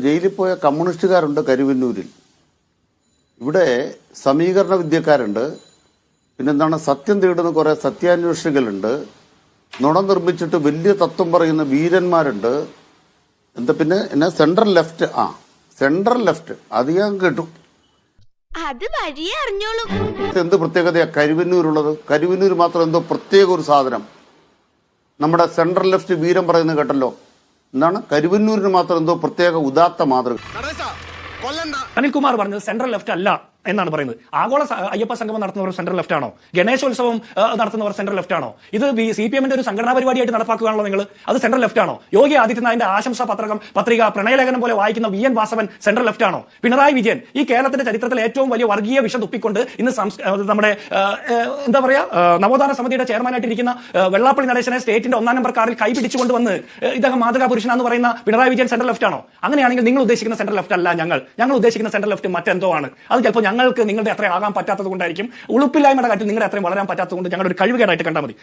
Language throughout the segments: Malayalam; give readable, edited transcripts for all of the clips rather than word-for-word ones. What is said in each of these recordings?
ജയിലിൽ പോയ കമ്മ്യൂണിസ്റ്റുകാരുണ്ട് കരുവന്നൂരിൽ. ഇവിടെ സമീകരണ വിദ്യക്കാരുണ്ട്. പിന്നെന്താണ്, സത്യം തേടുന്ന കുറെ സത്യാന്വേഷികളുണ്ട്. നുണ നിർമ്മിച്ചിട്ട് വലിയ തത്വം പറയുന്ന വീരന്മാരുണ്ട്. എന്താ പിന്നെ എന്നാ സെൻട്രൽ ലെഫ്റ്റ്, സെൻട്രൽ ലെഫ്റ്റ് അത് ഞാൻ കേട്ടു. അത് വഴിയേ അറിഞ്ഞോളൂ. എന്ത് പ്രത്യേകതയാ കരുവന്നൂരുള്ളത്? കരുവന്നൂർ മാത്രം എന്തോ പ്രത്യേക ഒരു സാധനം. നമ്മുടെ സെൻട്രൽ ലെഫ്റ്റ് വീരം പറയുന്നത് കേട്ടല്ലോ. എന്താണ് കരുവന്നൂരിന് മാത്രം എന്തോ പ്രത്യേക ഉദാത്ത മാതൃക. അനിൽകുമാർ പറഞ്ഞത് സെൻട്രൽ ലെഫ്റ്റ് അല്ല എന്നാണ് പറയുന്നത്. ആഗോള അയ്യപ്പ സംഗമം നടത്തുന്നവർ സെൻട്രൽ ലെഫ്റ്റ് ആണോ? ഗണേശോത്സവം നടത്തുന്നവർ സെൻട്രൽ ലെഫ്റ്റ് ആണോ? ഇത് CPM-ന്റെ ഒരു സംഘടനാ പരിപാടിയായിട്ട് നടപ്പാക്കുകയാണല്ലോ നിങ്ങൾ. അത് സെൻട്രൽ ലെഫ്റ്റ് ആണോ? യോഗി ആദിത്യനാഥിന്റെ ആശംസാ പത്രിക പ്രണയലേഖനം പോലെ വായിക്കുന്ന VN വാസവൻ സെൻട്രൽ ലെഫ്റ്റ് ആണോ? പിണറായി വിജയൻ ഈ കേരളത്തിന്റെ ചരിത്രത്തിൽ ഏറ്റവും വലിയ വർഗീയ വിഷം തുപ്പിക്കൊണ്ട് ഇന്ന് നമ്മുടെ എന്താ പറയാ നവോത്ഥാന സമിതിയുടെ ചെയർമാനായിട്ടിരിക്കുന്ന വെള്ളാപ്പള്ളി നടേശനെ സ്റ്റേറ്റിന്റെ 1-ാം നമ്പർ കാറിൽ കൈപിടിച്ചുകൊണ്ട് വന്ന് ഇദ്ദേഹം മാതൃകാ പുരുഷനാന്ന് പറയുന്ന പിണറായി വിജയൻ സെൻട്രൽ ലെഫ്റ്റ് ആണോ? അങ്ങനെയാണെങ്കിൽ നിങ്ങൾ ഉദ്ദേശിക്കുന്ന സെൻട്രൽ ലെഫ്റ്റ് അല്ല ഞങ്ങൾ ഉദ്ദേശിക്കുന്ന സെൻട്രൽ ലെഫ്റ്റ് മറ്റെന്തോ ആണ്. അത് ചിലപ്പോൾ ഞങ്ങൾക്ക് നിങ്ങളുടെ അത്ര ആകാൻ പറ്റാത്തത് കൊണ്ടായിരിക്കും. ഉളുപ്പില്ലായ്മയുടെ കാര്യത്തിൽ നിങ്ങളുടെ അത്രയും വളരാൻ പറ്റാത്തത് കൊണ്ട് ഞങ്ങളുടെ ഒരു കഴിവുകേടായിട്ട് കണ്ടാൽ മതി.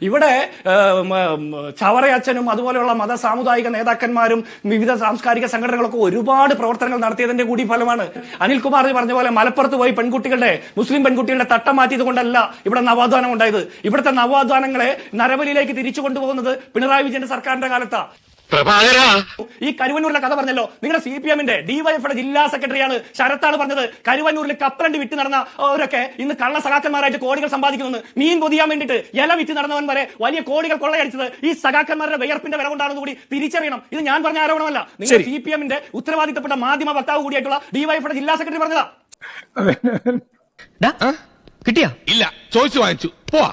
ഇവിടെ ചവറയച്ചനും അതുപോലെയുള്ള മത സാമുദായിക നേതാക്കന്മാരും വിവിധ സാംസ്കാരിക സംഘടനകളൊക്കെ ഒരുപാട് പ്രവർത്തനങ്ങൾ നടത്തിയതിന്റെ കൂടി ഫലമാണ്. അനിൽകുമാർ പറഞ്ഞ പോലെ മലപ്പുറത്ത് പോയി മുസ്ലിം പെൺകുട്ടികളുടെ തട്ടം മാറ്റിയത് കൊണ്ടല്ല ഇവിടെ നവോത്ഥാനം ഉണ്ടായത്. ഇവിടുത്തെ നവോത്ഥാനങ്ങളെ നരബലിയിലേക്ക് തിരിച്ചു കൊണ്ടുപോകുന്നത് പിണറായി വിജയന്റെ സർക്കാരിന്റെ കാലത്താ. ഈ കരുവന്നൂരിലെ കഥ പറഞ്ഞല്ലോ. നിങ്ങളുടെ CPM-ന്റെ DYF-യുടെ ജില്ലാ സെക്രട്ടറിയാണ് ശരത്താണ് പറഞ്ഞത്. കരുവന്നൂരിൽ കപ്പലണ്ടി വിറ്റ് നടന്നവരൊക്കെ ഇന്ന് കള്ള സഖാക്കന്മാരായിട്ട് കോടികൾ സമ്പാദിക്കുന്നു. മീൻ പൊതിയാൻ വേണ്ടിയിട്ട് ഇല വിറ്റ് നടന്നവൻ വരെ വലിയ കോടികൾ കൊള്ളയടിച്ചത് ഈ സഖാക്കന്മാരുടെ വിയർപ്പിന്റെ വില കൊണ്ടാണെന്ന് കൂടി തിരിച്ചറിയണം. ഇത് ഞാൻ പറഞ്ഞ ആരോപണമല്ല. നിങ്ങൾ CPM-ന്റെ ഉത്തരവാദിത്തപ്പെട്ട മാധ്യമ വക്താവ് കൂടിയായിട്ടുള്ള DYF-യുടെ ജില്ലാ സെക്രട്ടറി പറഞ്ഞതാ. കിട്ടിയാ? ഇല്ല, ചോദിച്ചു വാങ്ങിച്ചു. പോവാ.